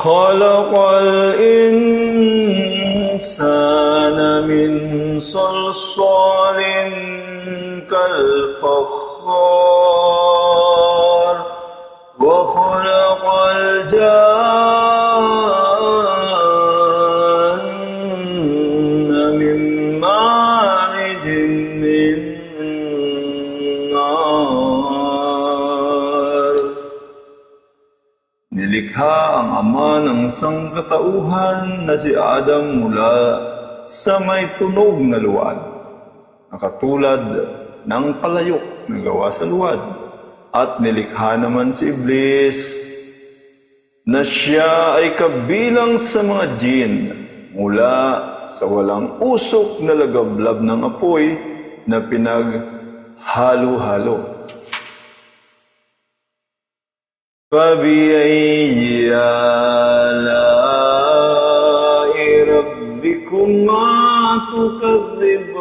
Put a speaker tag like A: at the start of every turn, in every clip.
A: خلق الإنسان من صلصال كالفخار وخلق الجان من مارج من نار. Nilikha ang Ama ng sangkatauhan na si Adam mula sa may tunog na luwad, na katulad ng palayok na gawa sa luwad. At nilikha naman si Iblis na siya ay kabilang sa mga jin mula sa walang usok na lagablab ng apoy na pinaghalo-halo. فَبِأَيِّ آلَاءِ رَبِّكُمَا تُكَذِّبَانِ.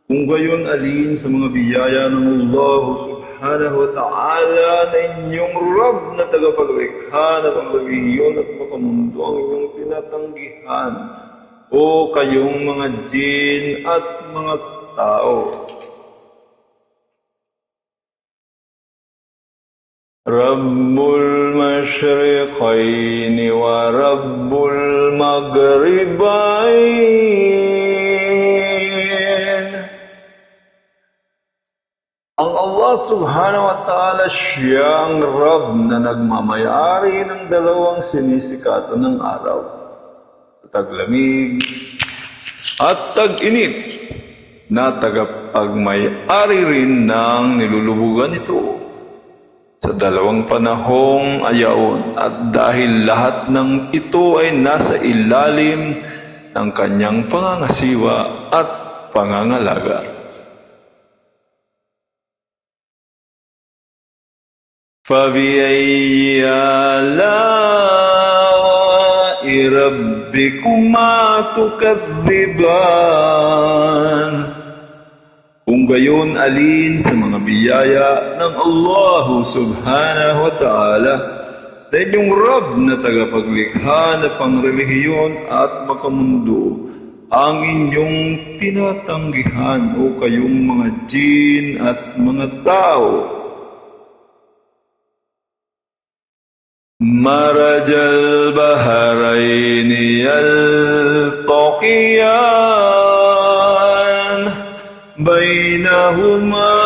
A: Kung gayon, alin sa mga biyaya ng Allah subhanahu wa ta'ala na inyong Rabb na tagapaglikha na pangrelihiyon at makamundo ang inyong tinatanggihan, o kayong mga jin at mga tao? Rabbul Mashriqaini wa Rabbul Maghribain. Ang Allah subhanahu wa ta'ala siyang Rabb na nagmamayari ng dalawang sinisikatan ng araw, sa taglamig at tag-init, na tagapagmayari rin ng nilulubugan ito sa dalawang panahong ayaon, at dahil lahat ng ito ay nasa ilalim ng kanyang pangangasiwa at pangangalaga. فَبِأَيِّ آلَاءِ رَبِّكُمَا تُكَذِّبَانِ. Kung gayon, alin sa mga biyaya ng Allah subhanahu wa ta'ala na inyong Rabb na tagapaglikha na pangrelihiyon at makamundo ang inyong tinatanggihan, o kayong mga jin at mga tao? Marajal baharayni yaltaqiyan bainahuma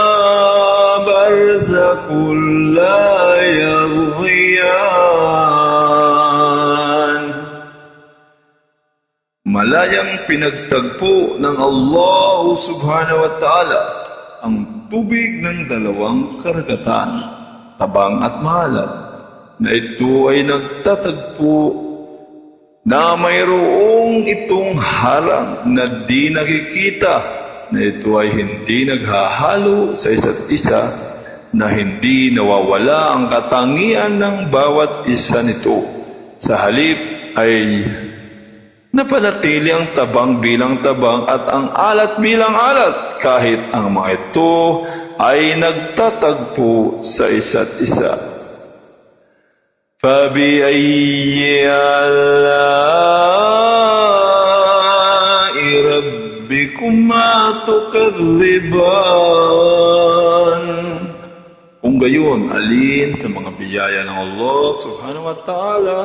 A: barzakun la yabghiyan. Malayang pinagtagpo ng Allah subhanahu wa ta'ala ang tubig ng dalawang karagatan, tabang at maalat, na ito ay nagtatagpo na mayroong itong harang na di nakikita, na ito ay hindi naghahalo sa isa't isa, na hindi nawawala ang katangian ng bawat isa nito. Sa halip ay napanatili ang tabang bilang tabang at ang alat bilang alat, kahit ang mga ito ay nagtatagpo sa isa't isa. فَبِأَيِّ آلَاءِ رَبِّكُمَا تُكَذِّبَانِ. Kung gayon, alin sa mga biyaya ng Allah subhanahu wa ta'ala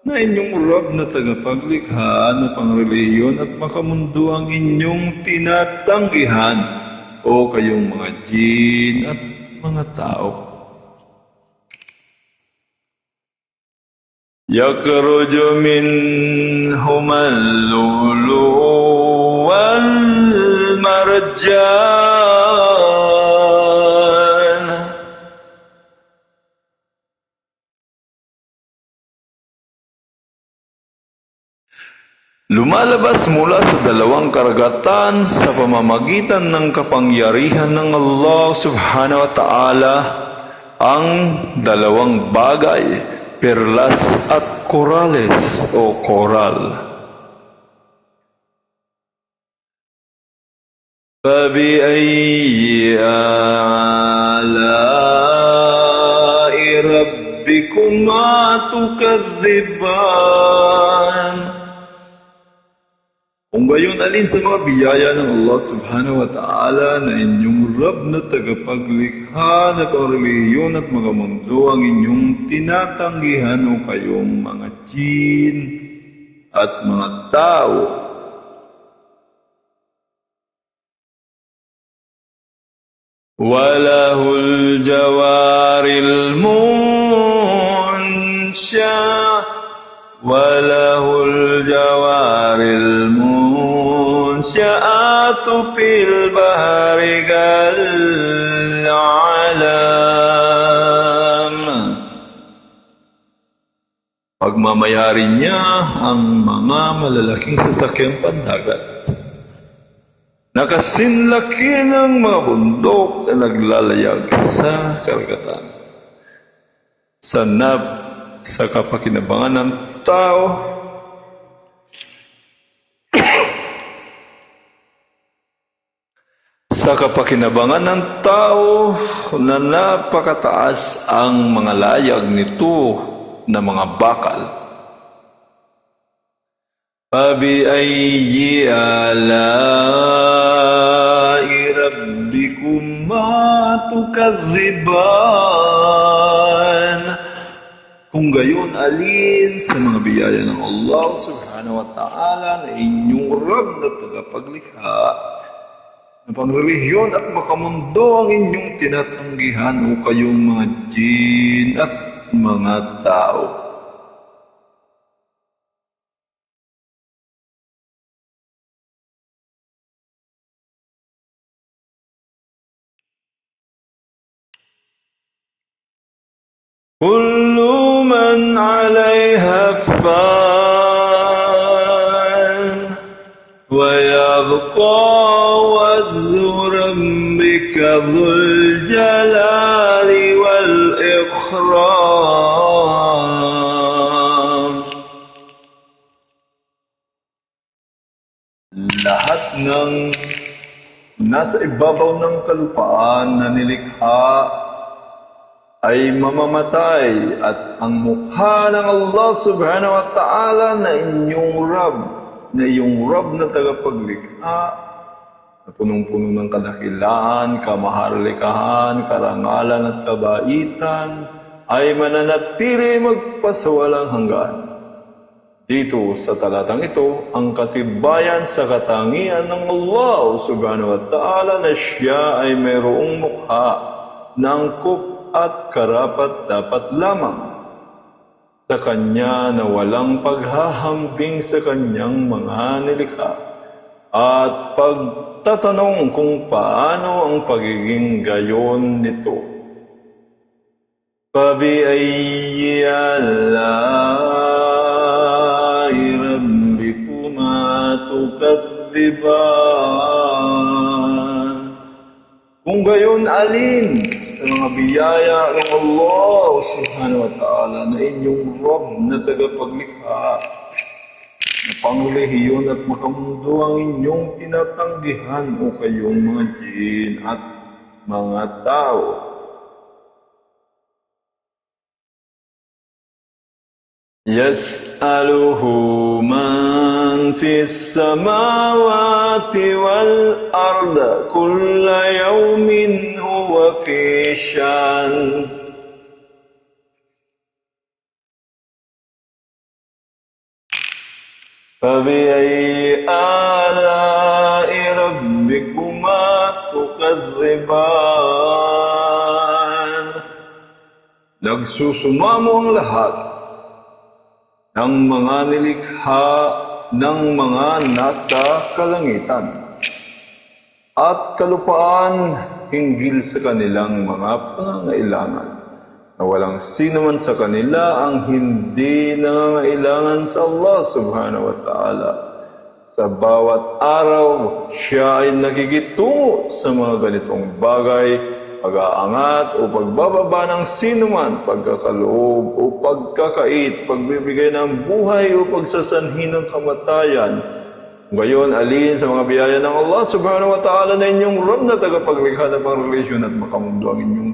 A: na inyong Rabb na tagapaglikha na pangrelihiyon at makamundo ang inyong tinatanggihan, o kayong mga jin at mga tao? يَخْرُجُ مِنْهُمَا اللُّؤْلُؤُ وَالْمَرْجَانُ. Lumalabas mula sa dalawang karagatan sa pamamagitan ng kapangyarihan ng Allah subhanahu wa ta'ala ang dalawang bagay, perlas at korales o koral. فَبِأَيِّ آلَاءِ رَبِّكُمَا ربكما تكذبان. Kung gayon, alin sa mga biyaya ng Allah subhanahu wa ta'ala na inyong Rab na tagapaglikha na pangrelihiyon at mga mundo ang inyong tinatanggihan o kayong mga jin at mga tao? Walahul jawaril munsya'atu fil bahri kal-alam. Pagmamayari niya ang mga malalaking sasakyang pandagat. Nakasinlaki ng mga bundok na naglalayag sa karagatan. Sa kapakinabangan ng tao, sa kapakinabangan ng tao na napakataas ang mga layag nito na mga bakal. Fabiayyi ala'i rabbikuma tukadziban. Kung gayon, alin sa mga biyaya ng Allah subhanahu wa ta'ala na inyong Rab na tagapaglikha na pangrelihiyon at makamundo ang inyong tinatanggihan o kayong mga jin at mga tao. Kullu man 'alayha fan wa yabqa wajhu rabbika dhul jalali wal ikram. Lahat ng nasa ibabaw ng kalupaan na nilikha ay mamamatay, at ang mukha ng Allah subhanahu wa ta'ala na iyong Rab na tagapaglikha, na punong-puno ng kadakilaan, kamaharlikahan, karangalan at kabaitan, ay mananatili magpasawalang hanggan. Dito sa talatang ito, ang katibayan sa katangian ng Allah subhanahu wa ta'ala na siya ay mayroong mukha ng at karapat-dapat lamang sa Kanya na walang paghahambing sa Kanyang mga nilikha, at pagtatanong kung paano ang pagiging gayon nito. Fabiayyi ala'i rabbikuma tukadziban. Kung gayon, alin sa mga biyaya ng Allah subhanahu wa ta'ala na inyong Rab na tagapaglikha na pangrelihiyon at makamundo ang inyong tinatanggihan o kayong mga jin at mga tao. Yas'aluhu man fis samawati wal arda kulla yawmin huwa fi shan. Fabiayyi ala'i rabbikuma tukadziban. Nagsusumamo ang lahat ng mga nilikha ng mga nasa kalangitan at kalupaan hinggil sa kanilang mga pangangailangan, na walang sino man sa kanila ang hindi nangangailangan sa Allah subhanahu wa ta'ala. Sa bawat araw, siya ay nakikitungo sa mga ganitong bagay, pag-aangat o pagbababa ng sinuman, pagkakaloob o pagkakait, pagbibigay ng buhay o pagsasanhi ng kamatayan. Ngayon, alin sa mga biyaya ng Allah subhanahu wa ta'ala na inyong Rab na tagapaglikha na pangrelihiyon at makamundo ang inyong